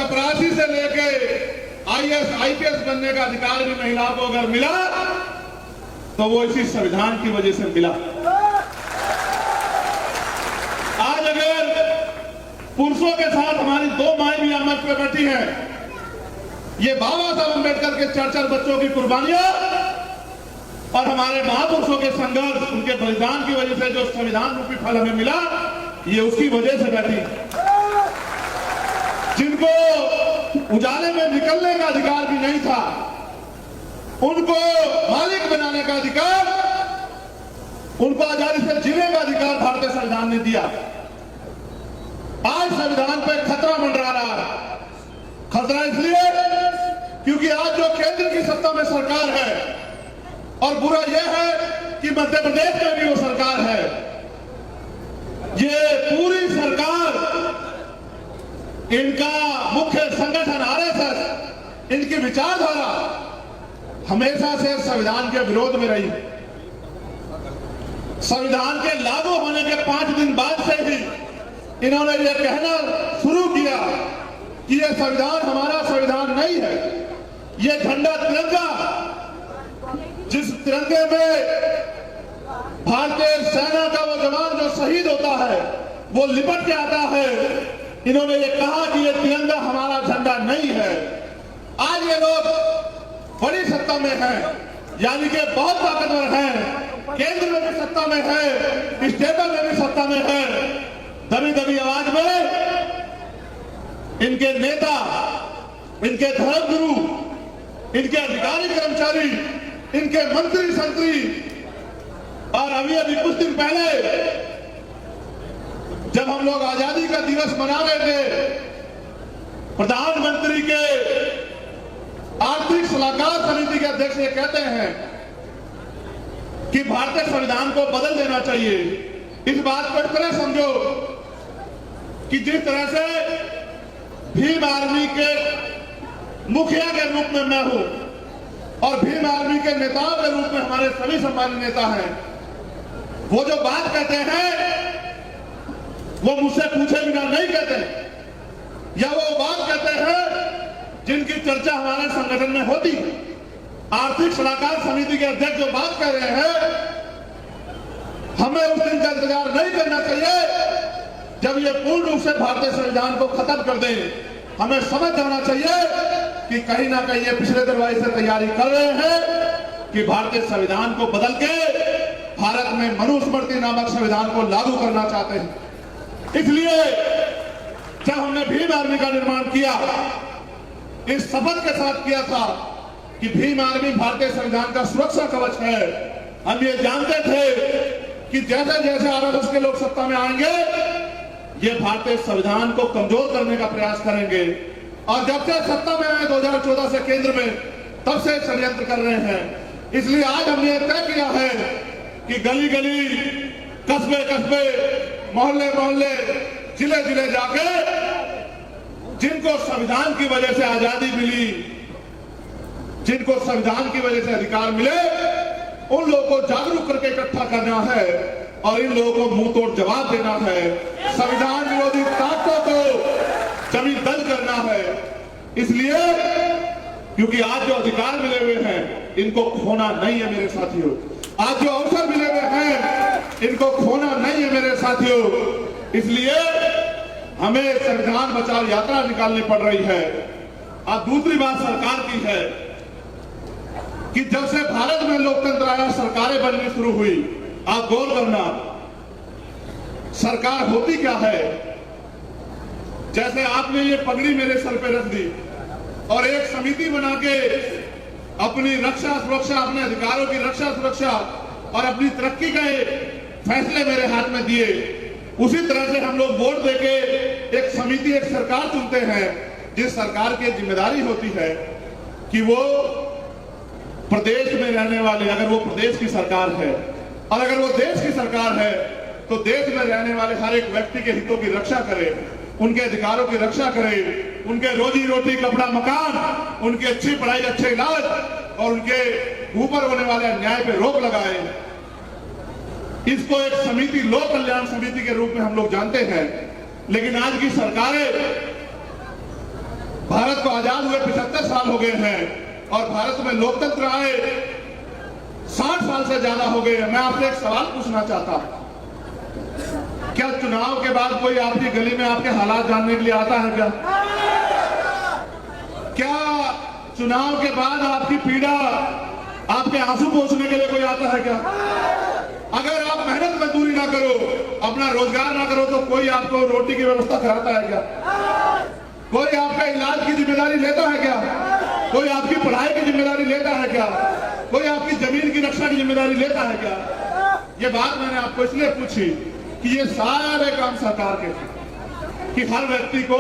चपरासी से लेके IAS IPS बनने का अधिकार भी महिलाओं को अगर मिला तो वो इसी संविधान की वजह से मिला। आज अगर पुरुषों के साथ हमारी 2 माएं भी मंच पे बैठी हैं, ये बाबा साहब अम्बेडकर के 4 बच्चों की कुर्बानियां और हमारे महापुरुषों के संघर्ष, उनके बलिदान की वजह से जो संविधान रूपी फल हमें मिला, ये उसकी वजह से बैठी। जिनको उजाले में निकलने का अधिकार भी नहीं था, उनको मालिक बनाने का अधिकार, उनको आजादी से जीने का अधिकार भारतीय संविधान ने दिया। आज संविधान पे खतरा मंडरा रहा है। खतरा इसलिए क्योंकि आज जो केंद्र की सत्ता में सरकार है, और बुरा यह है कि मध्य प्रदेश में भी वो सरकार है, ये पूरी सरकार, इनका मुख्य संगठन RSS, इनकी विचारधारा हमेशा से संविधान के विरोध में रही। संविधान के लागू होने के 5 दिन बाद से ही इन्होंने ये कहना शुरू किया कि ये संविधान हमारा संविधान नहीं है। ये झंडा तिरंगा, जिस तिरंगे में भारतीय सेना का वो जवान जो शहीद होता है वो लिपट के आता है, इन्होंने ये कहा कि ये तिरंगा हमारा झंडा नहीं है। आज ये लोग बड़ी सत्ता में हैं, यानी कि बहुत ताकतवर हैं, केंद्र में भी सत्ता में है, स्टेट में भी सत्ता में है। दबी दबी आवाज में इनके नेता, इनके धर्मगुरु, इनके अधिकारी कर्मचारी, इनके मंत्री संतरी, और अभी कुछ दिन पहले जब हम लोग आजादी का दिवस मना रहे थे, प्रधानमंत्री के आर्थिक सलाहकार समिति के अध्यक्ष ये कहते हैं कि भारतीय संविधान को बदल देना चाहिए। इस बात को इस तरह समझो कि जिस तरह से भीम आर्मी के मुखिया के रूप में मैं हूं और भीम आर्मी के नेताओं के रूप में हमारे सभी सम्मानित नेता हैं, वो जो बात कहते हैं वो मुझसे पूछे बिना नहीं कहते, या वो बात कहते हैं जिनकी चर्चा हमारे संगठन में होती है। आर्थिक सलाहकार समिति के अध्यक्ष जो बात कर रहे हैं, हमें उस दिन का इंतजार नहीं करना चाहिए जब ये पूर्ण रूप से भारतीय संविधान को खत्म कर दे। हमें समझ जाना चाहिए कि कहीं ना कहीं ये पिछले दरवाजे से तैयारी कर रहे हैं कि भारतीय संविधान को बदल के भारत में मनुस्मृति नामक संविधान को लागू करना चाहते हैं। इसलिए जब हमने भीम आर्मी का निर्माण किया, इस शपथ के साथ किया था कि भीम आर्मी भारतीय संविधान का सुरक्षा कवच है। हम ये जानते थे कि जैसे जैसे RSS के लोग सत्ता में आएंगे, ये भारतीय संविधान को कमजोर करने का प्रयास करेंगे, और जब से सत्ता में आए 2014 से केंद्र में, तब से षड्यंत्र कर रहे हैं। इसलिए आज हमने तय किया है कि गली गली, कस्बे कस्बे, मोहल्ले मोहल्ले, जिले जिले जाके जिनको संविधान की वजह से आजादी मिली, जिनको संविधान की वजह से अधिकार मिले, उन लोगों को जागरूक करके इकट्ठा करना है और इन लोगों को मुंह तोड़ जवाब देना है। संविधान विरोधी ताकतों को जमीन दल करना है। इसलिए क्योंकि आज जो अधिकार मिले हुए हैं, इनको खोना नहीं है मेरे साथियों। आज जो अवसर मिले हुए हैं, इनको खोना नहीं है मेरे साथियों। इसलिए हमें संविधान बचाओ यात्रा निकालनी पड़ रही है। अब दूसरी बात सरकार की है कि जब से भारत में लोकतंत्र आया, सरकारें बननी शुरू हुई। आप गौर करना, सरकार होती क्या है। जैसे आपने ये पगड़ी मेरे सर पे रख दी और एक समिति बना के अपनी रक्षा सुरक्षा, अपने अधिकारों की रक्षा सुरक्षा और अपनी तरक्की का फैसले मेरे हाथ में दिए, उसी तरह से हम लोग वोट देके एक समिति, एक सरकार चुनते हैं, जिस सरकार की जिम्मेदारी होती है कि वो प्रदेश में रहने वाले, अगर वो प्रदेश की सरकार है और अगर वो देश की सरकार है, तो देश में रहने वाले हर एक व्यक्ति के हितों की रक्षा करे, उनके अधिकारों की रक्षा करे, उनके रोजी रोटी, कपड़ा, मकान, उनकी अच्छी पढ़ाई, अच्छे इलाज और उनके ऊपर होने वाले अन्याय पे रोक लगाए। इसको एक समिति, लोक कल्याण समिति के रूप में हम लोग जानते हैं। लेकिन आज की सरकारें आजाद हुए 75 साल हो गए हैं और भारत में लोकतंत्र आए 60 साल से ज्यादा हो गए हैं। मैं आपसे एक सवाल पूछना चाहता हूं, क्या चुनाव के बाद कोई आपकी गली में आपके हालात जानने के लिए आता है क्या? क्या चुनाव के बाद आपकी पीड़ा, आपके आंसू पोंछने के लिए कोई आता है क्या? अगर आप मेहनत मजदूरी ना करो, अपना रोजगार ना करो, तो कोई आपको रोटी की व्यवस्था कराता है क्या? कोई आपका इलाज की जिम्मेदारी लेता है क्या? कोई आपकी पढ़ाई की जिम्मेदारी लेता है क्या? कोई आपकी जमीन की रक्षा की जिम्मेदारी लेता है क्या? ये बात मैंने आपको इसलिए पूछी कि ये सारे काम सरकार के थे कि हर व्यक्ति को